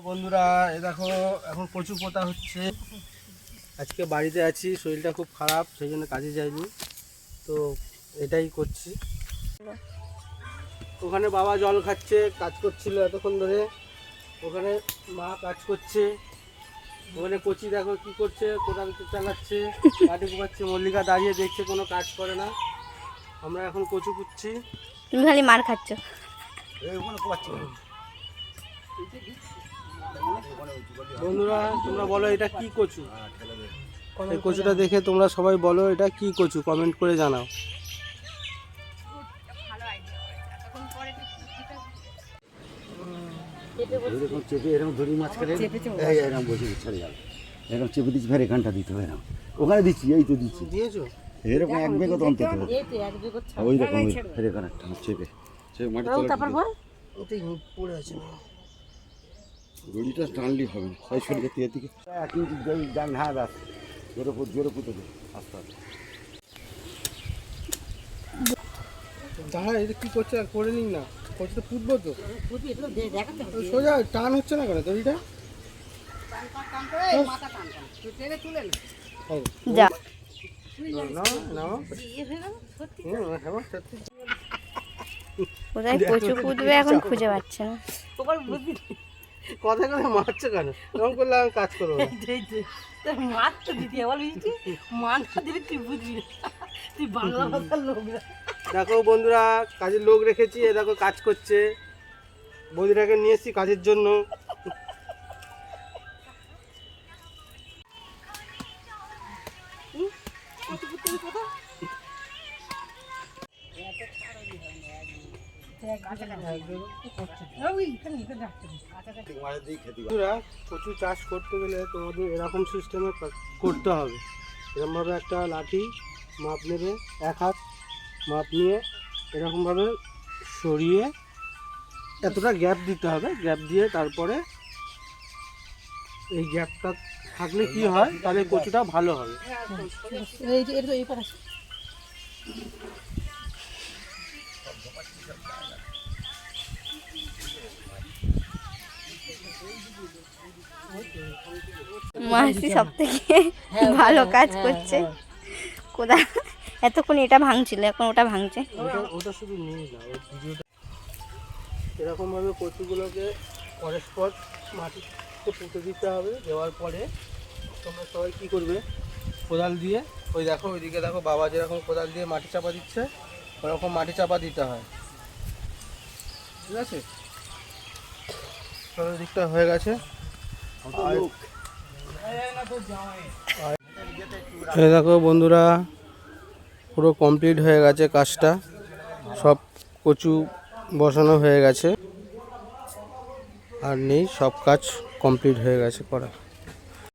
বন্ধুরা এ দেখো এখন কচু পোতা হচ্ছে। আজকে বাড়িতে আছি, শরীরটা খুব খারাপ, সেই জন্য কাজে যাইনি, তো এটাই করছি। ওখানে বাবা জল খাচ্ছে, কাজ করছিল এতক্ষণ ধরে। ওখানে মা কাজ করছে। ওখানে কচি দেখো কি করছে, কোদাল চালাচ্ছে, মাটি কুপাচ্ছে। মল্লিকা দাঁড়িয়ে দেখছে, কোনো কাজ করে না। আমরা এখন কচু কুচ্ছি। তুমি খালি মার খাচ্ছ। বন্ধুরা তোমরা বলো এটা কি কচু? এই কচুটা দেখে তোমরা সবাই বলো এটা কি কচু, কমেন্ট করে জানাও। এরকম চেপে এরকম ধরি মাঝখানে এরকম বসে ছেড়ে যাবে, এরকম চেপে দিচ্ছি, ফের এখানটা দিতে হবে, এরকম ওখানে দিচ্ছি, এই তো দিচ্ছি, দিয়েছো এরকম এক বেগত অন্তত ওই রকম ফের এখানে চেপে চেপে মাটি পড়ে আছে। দড়িটা টানলি হবে না, সাই সরে যেতে এদিকে 1 ইঞ্চি ডান হাত আছে, জোরে পুঁতে দেবে আস্তে আস্তে। দাঁড়া, এটা কি করছে আর করে নিন না, কচুটা ফুটবো তো, সোজা টান হচ্ছে না কেন দড়িটা? যা কোথায় কচু পুঁতবে এখন খুঁজে পাচ্ছে না। কথা কথা মারছে কেন? এরকম করলে আমি কাজ করবো না। দেখো বন্ধুরা, কাজের লোক রেখেছি, এ দেখো কাজ করছে। বৌদিটাকে নিয়ে এসেছি কাজের জন্য। কচু চাষ করতে গেলে তোমাদের এরকম সিস্টেমে করতে হবে। এরকমভাবে একটা লাঠি মাপ নেবে, 1 হাত মাপ নিয়ে এরকমভাবে সরিয়ে এতটা গ্যাপ দিতে হবে। গ্যাপ দিয়ে তারপরে এই গ্যাপটা থাকলে কি হয়, তাহলে কচুটা ভালো হবে। মাসি সব থেকে ভালো কাজ করছে। কোদাল এতক্ষণ এটা ভাঙছিল, এখন ওটা ভাঙছে। ওটা শুধু নিয়ে না, ওই ভিডিওটা এরকমভাবে কচুগুলোকে পরস্পর মাটিতে পুঁতে দিতে হবে। দেওয়ার পরে তোমরা সবাই কী করবে, কোদাল দিয়ে, ওই দেখো ওইদিকে দেখো বাবা যেরকম কোদাল দিয়ে মাটি চাপা দিচ্ছে, ওরকম মাটি চাপা দিতে হয়, ঠিক আছে? সব দিকটা হয়ে গেছে। এই দেখো বন্ধুরা, পুরো কমপ্লিট হয়ে গেছে কাজটা, সব কচু বসানো হয়ে গেছে, আর নেই, সব কাজ কমপ্লিট হয়ে গেছে করা।